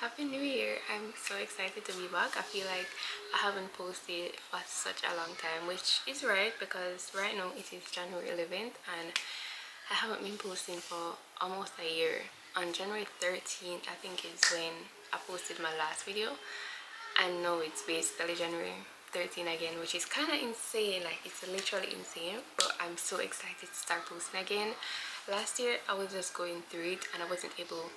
Happy New Year! I'm so excited to be back. I feel like I haven't posted for such a long time, which is right because right now it is January 11th and I haven't been posting for almost a year. On January 13th, I think is when I posted my last video, and now it's basically January 13 again, which is kind of insane. Like, it's literally insane, but I'm so excited to start posting again. Last year I was just going through it and I wasn't able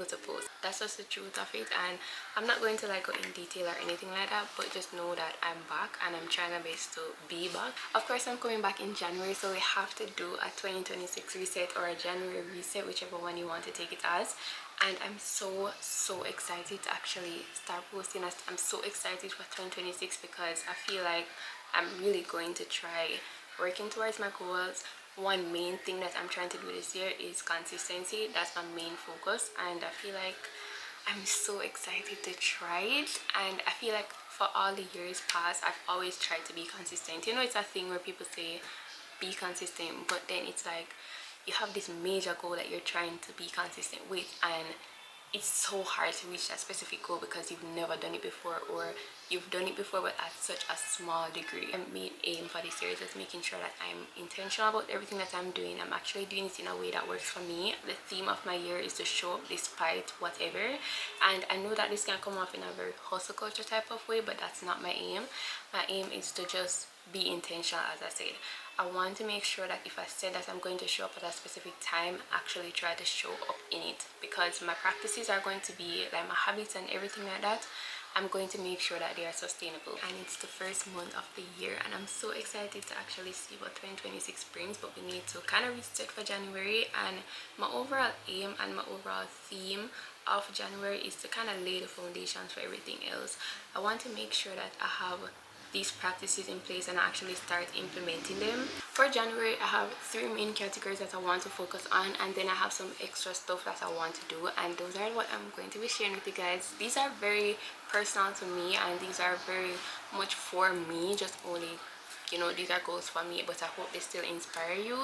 to post. That's just the truth of it, and I'm not going to like go in detail or anything like that, but just know that I'm back and I'm trying my best to be back. Of course, I'm coming back in January, so we have to do a 2026 reset or a January reset, whichever one you want to take it as. And I'm so excited to actually start posting. I'm so excited for 2026 because I feel like I'm really going to try working towards my goals. One main thing that I'm trying to do this year is consistency. That's my main focus, and I feel like I'm so excited to try it. And I feel like for all the years past, I've always tried to be consistent. You know, it's a thing where people say be consistent, but then it's like you have this major goal that you're trying to be consistent with, and it's so hard to reach that specific goal because you've never done it before, or you've done it before but at such a small degree. My main aim for this year is just making sure that I'm intentional about everything that I'm doing. I'm actually doing it in a way that works for me. The theme of my year is to show up despite whatever, and I know that this can come off in a very hustle culture type of way, but that's not my aim. My aim is to just be intentional. As I said, I want to make sure that if I said that I'm going to show up at a specific time, actually try to show up in it, because my practices are going to be like my habits and everything like that. I'm going to make sure that they are sustainable, and it's the first month of the year and I'm so excited to actually see what 2026 brings. But we need to kind of reset for January, and my overall aim and my overall theme of January is to kind of lay the foundations for everything else. I want to make sure that I have these practices in place and actually start implementing them. For January, I have 3 main categories that I want to focus on, and then I have some extra stuff that I want to do, and those are what I'm going to be sharing with you guys. These are very personal to me and these are very much for me, just only, you know, these are goals for me, but I hope they still inspire you.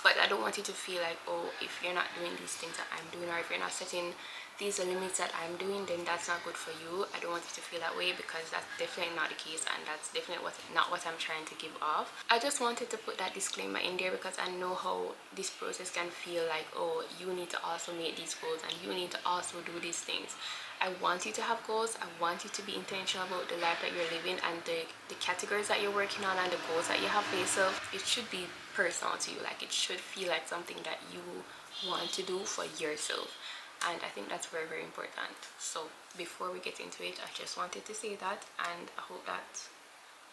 But I don't want you to feel like, oh, if you're not doing these things that I'm doing, or if you're not setting these limits that I'm doing, then that's not good for you. I don't want you to feel that way, because that's definitely not the case, and that's definitely not what I'm trying to give off. I just wanted to put that disclaimer in there because I know how this process can feel like, oh, you need to also make these goals and you need to also do these things. I want you to have goals. I want you to be intentional about the life that you're living and the categories that you're working on and the goals that you have for yourself. It should be personal to you. Like, it should feel like something that you want to do for yourself, and I think that's very important. So before we get into it, I just wanted to say that, and I hope that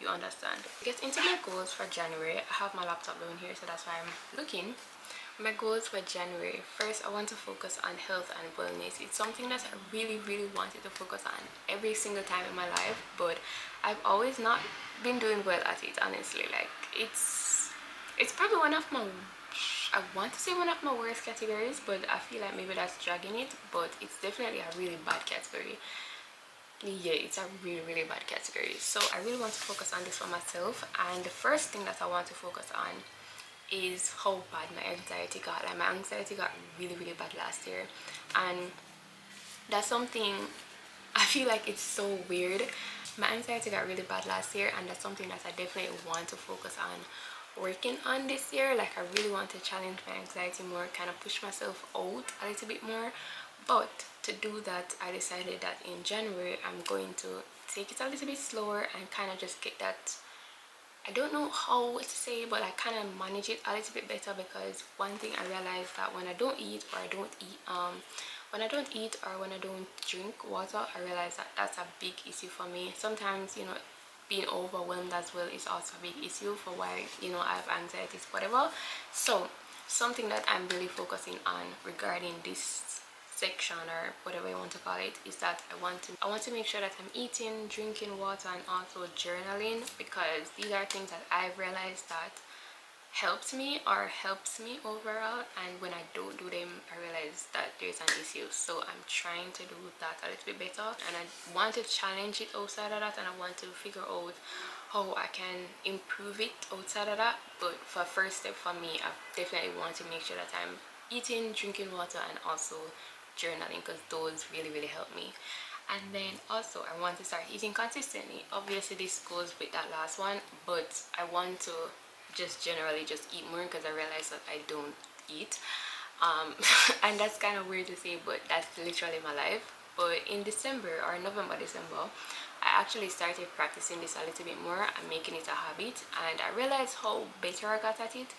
you understand. To get into my goals for January, I have my laptop down here, so that's why I'm looking. My goals for January: first, I want to focus on health and wellness. It's something that I really wanted to focus on every single time in my life, but I've always not been doing well at it, honestly. Like, it's probably one of my, I want to say one of my worst categories, but I feel like maybe that's dragging it, but it's definitely a really bad category. Yeah, it's a really bad category. So I really want to focus on this for myself, and the first thing that I want to focus on is how bad my anxiety got. Like, my anxiety got really bad last year, and that's something I feel like it's so weird. My anxiety got really bad last year, and that's something that I definitely want to focus on working on this year. Like, I really want to challenge my anxiety more, kind of push myself out a little bit more. But to do that, I decided that in January I'm going to take it a little bit slower and kind of just get that, I don't know how to say, but I kind of manage it a little bit better. Because one thing I realized, that when I don't eat or when I don't eat or when I don't drink water, I realize that that's a big issue for me. Sometimes, you know, being overwhelmed as well is also a big issue for why, you know, I have anxiety, whatever. So something that I'm really focusing on regarding this section, or whatever you want to call it, is that I want to make sure that I'm eating, drinking water, and also journaling, because these are things that I've realized that helps me overall, and when I don't do them, I realize that there's an issue. So I'm trying to do that a little bit better, and I want to challenge it outside of that, and I want to figure out how I can improve it outside of that. But for first step for me, I definitely want to make sure that I'm eating, drinking water, and also journaling, because those really help me. And then also I want to start eating consistently. Obviously this goes with that last one, but I want to just generally just eat more, because I realize that I don't eat. And that's kind of weird to say, but that's literally my life. But in December, or November, December, I actually started practicing this a little bit more and making it a habit, and I realized how better I got at it,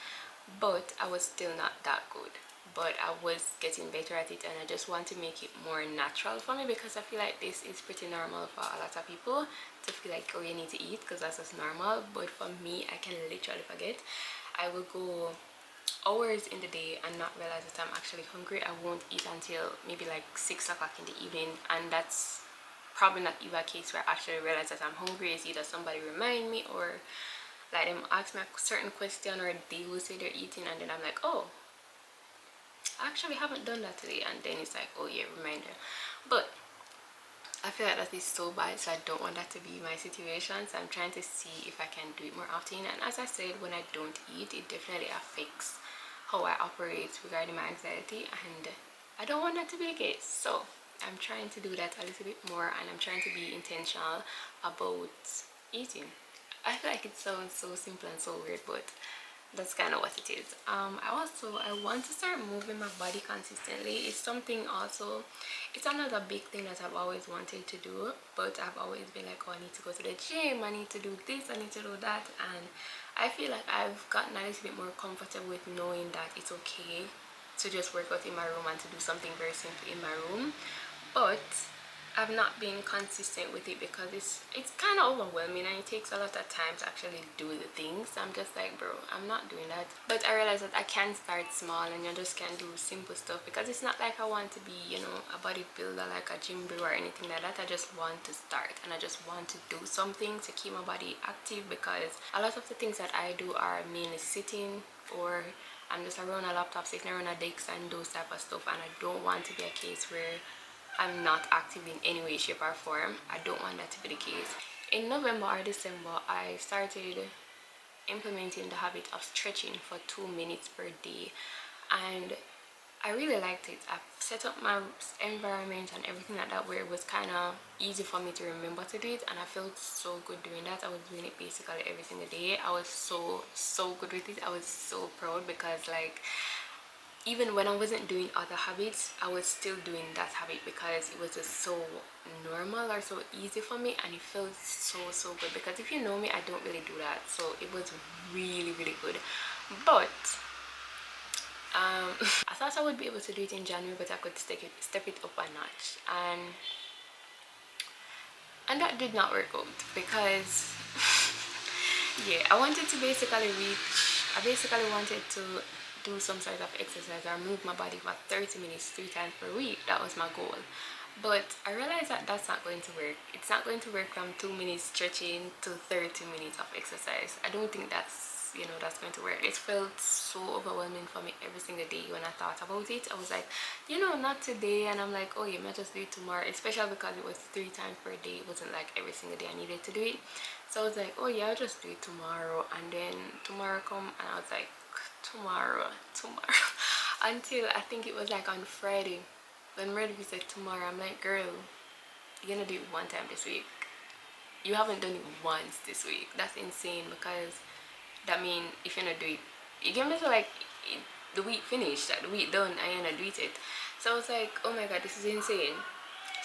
but I was still not that good. But I was getting better at it, and I just want to make it more natural for me, because I feel like this is pretty normal for a lot of people to feel like, oh, you need to eat because that's just normal. But for me, I can literally forget. I will go hours in the day and not realize that I'm actually hungry. I won't eat until maybe like 6 o'clock in the evening, and that's probably not even a case where I actually realize that I'm hungry. It's either somebody remind me, or like them ask me a certain question, or they will say they're eating, and then I'm like, oh, I actually haven't done that today, and then it's like, oh yeah, reminder. But I feel like that is so bad, so I don't want that to be my situation. So I'm trying to see if I can do it more often. And as I said, when I don't eat, it definitely affects how I operate regarding my anxiety, and I don't want that to be the case. So I'm trying to do that a little bit more, and I'm trying to be intentional about eating. I feel like it sounds so simple and so weird, but that's kind of what it is. I want to start moving my body consistently. It's something also, it's another big thing that I've always wanted to do, but I've always been like, oh, I need to go to the gym, I need to do this, I need to do that. And I feel like I've gotten a little bit more comfortable with knowing that it's okay to just work out in my room and to do something very simple in my room. But I've not been consistent with it, because it's kind of overwhelming, and it takes a lot of time to actually do the things. I'm just like, bro, I'm not doing that. But I realize that I can start small, and you just can do simple stuff, because it's not like I want to be, you know, a bodybuilder, like a gym bro or anything like that. I just want to start, and I just want to do something to keep my body active, because a lot of the things that I do are mainly sitting, or I'm just around a laptop, sitting around a desk and those type of stuff, and I don't want to be a case where I'm not active in any way, shape or form. I don't want that to be the case. In November or December, I started implementing the habit of stretching for 2 minutes per day, and I really liked it. I set up my environment and everything like that where it was kind of easy for me to remember to do it, and I felt so good doing that. I was doing it basically every single day. I was so good with it. I was so proud, because like, even when I wasn't doing other habits, I was still doing that habit, because it was just so normal or so easy for me, and it felt so good. Because if you know me, I don't really do that, so it was really good. But I thought I would be able to do it in January, but I could step it up a notch, and that did not work out, because yeah, I basically wanted to do some sort of exercise or move my body for 30 minutes 3 times per week. That was my goal. But I realized that that's not going to work. It's not going to work from 2 minutes stretching to 30 minutes of exercise. I don't think that's, you know, that's going to work. It felt so overwhelming for me every single day. When I thought about it, I was like, you know, not today. And I'm like, oh, you might just do it tomorrow, especially because it was 3 times per day. It wasn't like every single day I needed to do it. So I was like, oh yeah, I'll just do it tomorrow. And then tomorrow come, and I was like, tomorrow until I think it was like on Friday when Reddy said tomorrow. I'm like, girl, you're gonna do it 1 time this week. You haven't done it once this week. That's insane, because that means if you're not do it, you can better like the week finished, like the week done, and you're not do it. So I was like, oh my god, this is insane.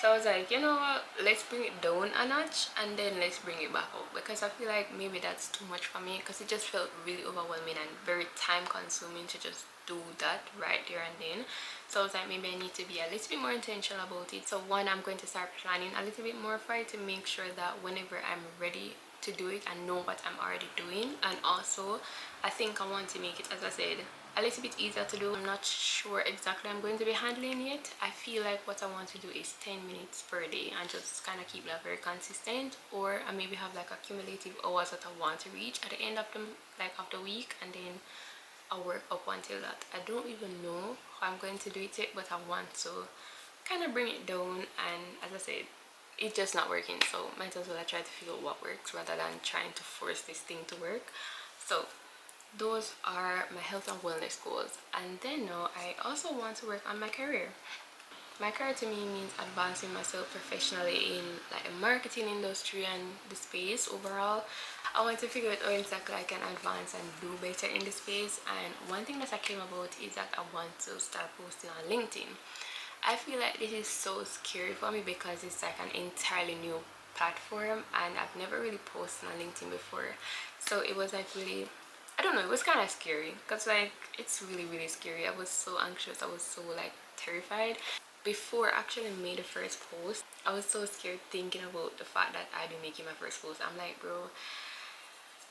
So I was like, you know what, let's bring it down a notch, and then let's bring it back up, because I feel like maybe that's too much for me, because it just felt really overwhelming and very time consuming to just do that right there and then. So I was like, maybe I need to be a little bit more intentional about it. So one, I'm going to start planning a little bit more for it, to make sure that whenever I'm ready to do it, I know what I'm already doing. And also I think I want to make it, as I said, a little bit easier to do. I'm not sure exactly I'm going to be handling yet. I feel like what I want to do is 10 minutes per day, and just kind of keep that very consistent, or I maybe have like a cumulative hours that I want to reach at the end of the week, and then I'll work up until that. I don't even know how I'm going to do it yet, but I want to kind of bring it down. And as I said, it's just not working, so might as well I try to figure out what works rather than trying to force this thing to work. So those are my health and wellness goals. And then now I also want to work on my career. My career to me means advancing myself professionally in like the marketing industry and the space overall. I want to figure out how exactly I can advance and do better in the space. And one thing that I came about is that I want to start posting on LinkedIn. I feel like this is so scary for me because it's like an entirely new platform and I've never really posted on LinkedIn before. So it was like really, I don't know, it was kind of scary because like it's really scary. I was so anxious, I was so like terrified. Before I actually made the first post, I was so scared thinking about the fact that I'd be making my first post. I'm like, bro,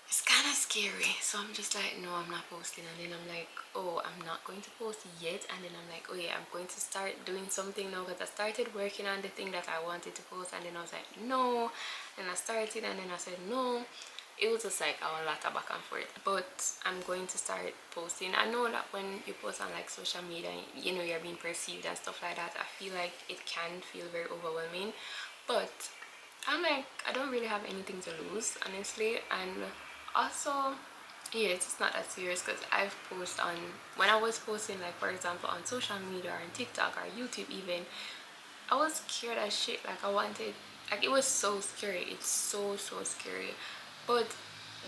it's kind of scary. So I'm just like, no, I'm not posting. And then I'm like, oh, I'm not going to post yet. And then I'm like, oh yeah, I'm going to start doing something now because I started working on the thing that I wanted to post. And then I was like, no. And I started and then I said no. It was just like a lot of back and forth, but I'm going to start posting. I know that when you post on like social media, you know, you're being perceived and stuff like that, I feel like it can feel very overwhelming, but I'm like, I don't really have anything to lose, honestly. And also, yeah, it's not that serious because I've posted on, when I was posting like for example on social media or on TikTok or YouTube even, I was scared as shit. Like I wanted, like it was so scary. It's so scary. But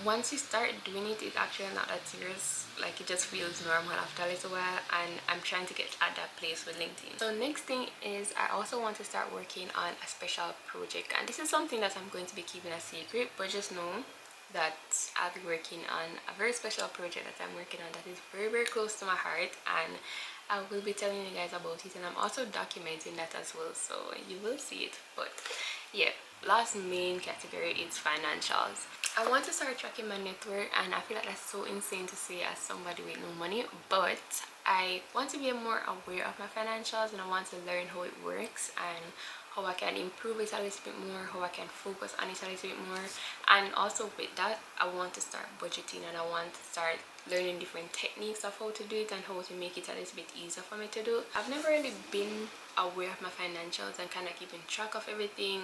once you start doing it, it's actually not that serious. Like it just feels normal after a little while, and I'm trying to get at that place with LinkedIn. So next thing is I also want to start working on a special project, and this is something that I'm going to be keeping a secret, but just know that I'll be working on a very special project that I'm working on that is very close to my heart, and I will be telling you guys about it, and I'm also documenting that as well, so you will see it. But yeah, last main category is financials. I want to start tracking my net worth, and I feel like that's so insane to say as somebody with no money, but I want to be more aware of my financials and I want to learn how it works and how I can improve it a little bit more, how I can focus on it a little bit more. And also with that, I want to start budgeting and I want to start learning different techniques of how to do it and how to make it a little bit easier for me to do. I've never really been aware of my financials and kind of keeping track of everything.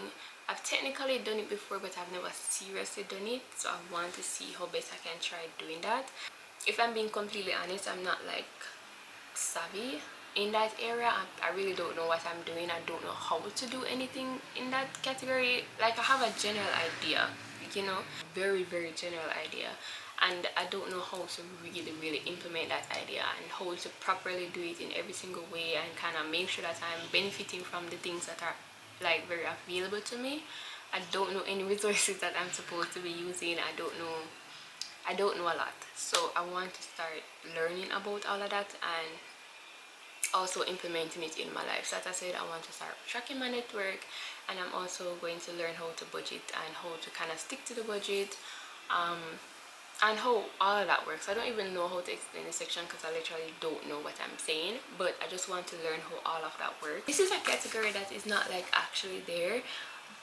I've technically done it before, but I've never seriously done it, so I want to see how best I can try doing that. If I'm being completely honest, I'm not like savvy in that area. I really don't know what I'm doing. I don't know how to do anything in that category. Like I have a general idea, you know, very general idea, and I don't know how to really implement that idea and how to properly do it in every single way and kind of make sure that I'm benefiting from the things that are like very available to me. I don't know any resources that I'm supposed to be using. I don't know a lot, so I want to start learning about all of that and also implementing it in my life. So as I said, I want to start tracking my network, and I'm also going to learn how to budget and how to kind of stick to the budget, and how all of that works. I don't even know how to explain this section because I literally don't know what I'm saying, but I just want to learn how all of that works. This is a category that is not like actually there,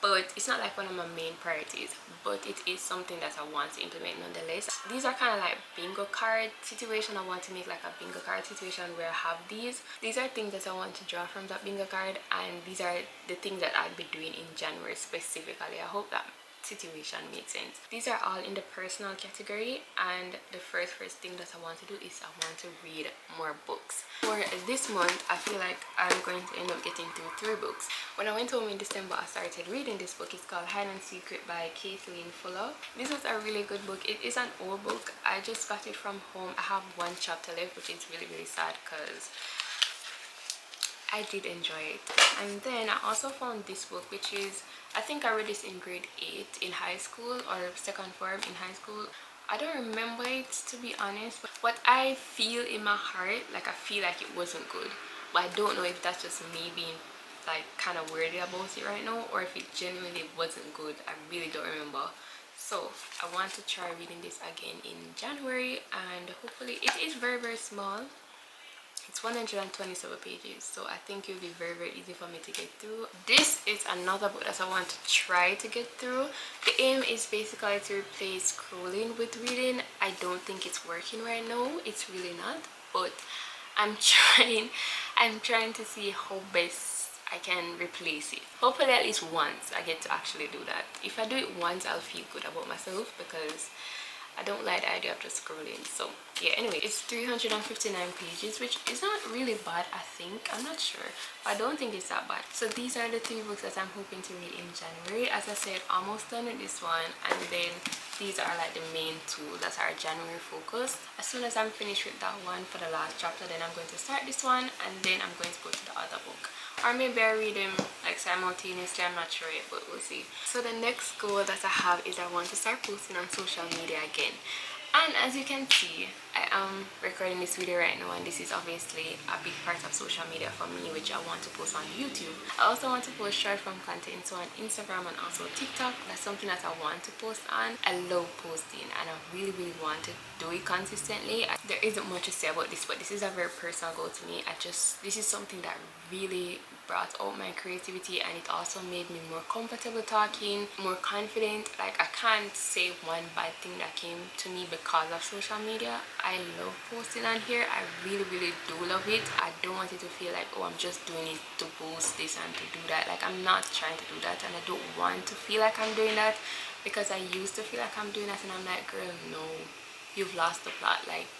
but it's not like one of my main priorities, but it is something that I want to implement nonetheless. These are kind of like bingo card situation. I want to make like a bingo card situation where I have these are things that I want to draw from that bingo card, and these are the things that I'll be doing in January specifically. I hope that situation makes sense. These are all in the personal category, and the first thing that I want to do is I want to read more books. For this month, I feel like I'm going to end up getting through 3 books. When I went home in December, I started reading this book. It's called Hide and Secret by Kathleen Fuller. This was a really good book. It is an old book. I just got it from home. I have 1 chapter left, which is really sad because I did enjoy it. And then I also found this book, which is, I think I read this in grade 8 in high school or second form in high school. I don't remember it, to be honest, but what I feel in my heart, like I feel like it wasn't good, but I don't know if that's just me being like kind of worried about it right now or if it genuinely wasn't good. I really don't remember. So I want to try reading this again in January, and hopefully it is very small. It's 127 pages, so I think it'll be very easy for me to get through. This is another book that I want to try to get through. The aim is basically to replace scrolling with reading. I don't think it's working right now. It's really not, but I'm trying to see how best I can replace it. Hopefully at least once I get to actually do that. If I do it once, I'll feel good about myself because I don't like the idea of just scrolling. So yeah, anyway, it's 359 pages, which is not really bad, I think. I'm not sure, but I don't think it's that bad. So these are the 3 books that I'm hoping to read in January. As I said, almost done with this one, and then these are like the main 2 that are January focused. As soon as I'm finished with that one for the last chapter, then I'm going to start this one, and then I'm going to go to the other book. Or maybe I read them like simultaneously, I'm not sure yet, but we'll see. So the next goal that I have is I want to start posting on social media again. And as you can see, I am recording this video right now, and this is obviously a big part of social media for me, which I want to post on YouTube. I also want to post short form content, so on Instagram and also TikTok. That's something that I want to post on. I love posting, and I really want to do it consistently. There isn't much to say about this, but this is a very personal goal to me. This is something that really brought out my creativity, and it also made me more comfortable talking, more confident. Like, I can't say one bad thing that came to me because of social media. I love posting on here. I really do love it. I don't want it to feel like, oh, I'm just doing it to post this and to do that. Like, I'm not trying to do that, and I don't want to feel like I'm doing that, because I used to feel like I'm doing that, and I'm like, girl, no, you've lost the plot. Like,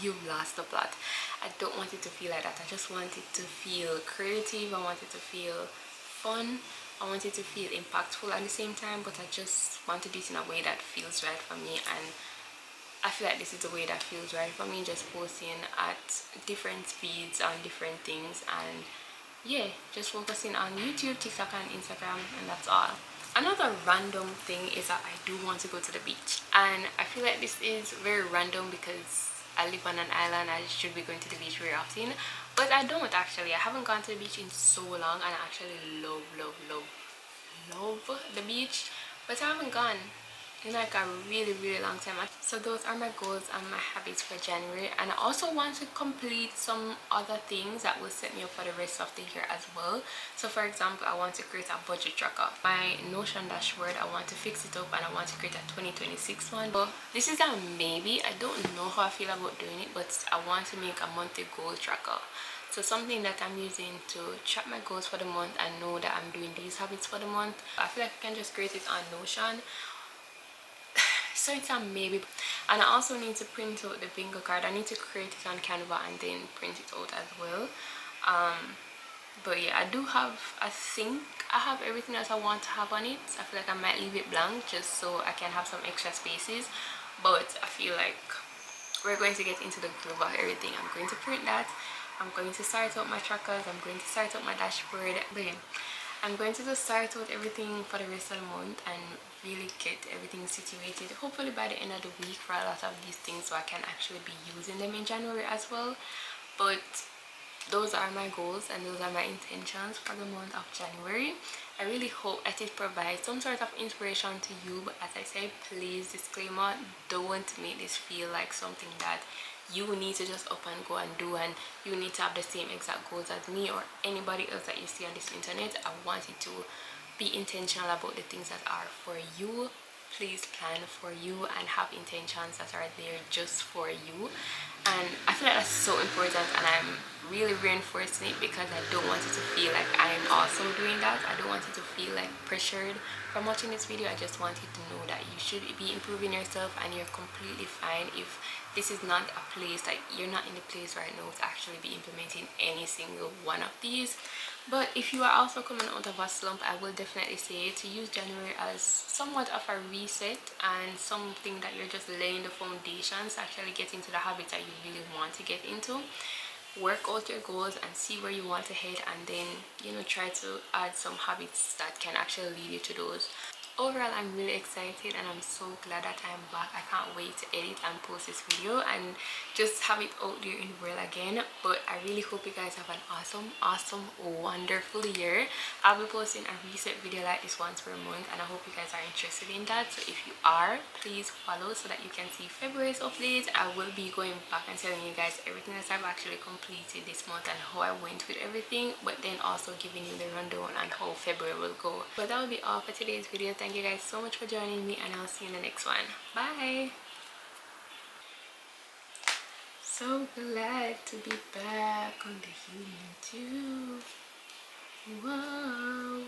you've lost the plot. I don't want it to feel like that. I just want it to feel creative. I want it to feel fun. I want it to feel impactful at the same time, but I just want to do it in a way that feels right for me, and I feel like this is the way that feels right for me, just posting at different speeds on different things, and yeah, just focusing on YouTube, TikTok and Instagram, and that's all. Another random thing is that I do want to go to the beach, and I feel like this is very random because I live on an island. I should be going to the beach very often, but I don't actually. I haven't gone to the beach in so long, and I actually love the beach, but I haven't gone in like a really long time. So those are my goals and my habits for January, and I also want to complete some other things that will set me up for the rest of the year as well. So for example, I want to create a budget tracker. My Notion dashboard, I want to fix it up, and I want to create a 2026 one. But this is a maybe. I don't know how I feel about doing it, but I want to make a monthly goal tracker. So something that I'm using to track my goals for the month and know that I'm doing these habits for the month. I feel like I can just create it on Notion. So it's a maybe. And I also need to print out the bingo card. I need to create it on Canva and then print it out as well. But yeah, I think I have everything that I want to have on it. I feel like I might leave it blank just so I can have some extra spaces, but I feel like we're going to get into the groove of everything. I'm going to print that. I'm going to start out my trackers. I'm going to start out my dashboard. But yeah, I'm going to just start out everything for the rest of the month and really get everything situated, hopefully by the end of the week, for a lot of these things, so I can actually be using them in January as well. But those are my goals and those are my intentions for the month of January. I really hope that it provides some sort of inspiration to you, but as I said, please, disclaimer, don't make this feel like something that you need to just up and go and do, and you need to have the same exact goals as me or anybody else that you see on this internet. I want you to be intentional about the things that are for you. Please plan for you and have intentions that are there just for you. And I feel like that's so important, and I'm really reinforcing it because I don't want you to feel like I am also doing that. I don't want you to feel like pressured from watching this video. I just want you to know that you should be improving yourself, and you're completely fine if this is not a place, like you're not in the place right now to actually be implementing any single one of these. But if you are also coming out of a slump, I will definitely say to use January as somewhat of a reset and something that you're just laying the foundations to actually get into the habits that you really want to get into. Work out your goals and see where you want to head, and then, you know, try to add some habits that can actually lead you to those. Overall, I'm really excited and I'm so glad that I'm back. I can't wait to edit and post this video and just have it out there in the world again. But I really hope you guys have an awesome wonderful year. I'll be posting a reset video like this once per month, and I hope you guys are interested in that. So if you are, please follow so that you can see February's updates. I will be going back and telling you guys everything that I've actually completed this month and how I went with everything, but then also giving you the rundown on how February will go. But that will be all for today's video. Thank you guys so much for joining me, and I'll see you in the next one. Bye. So glad to be back on the YouTube. Whoa.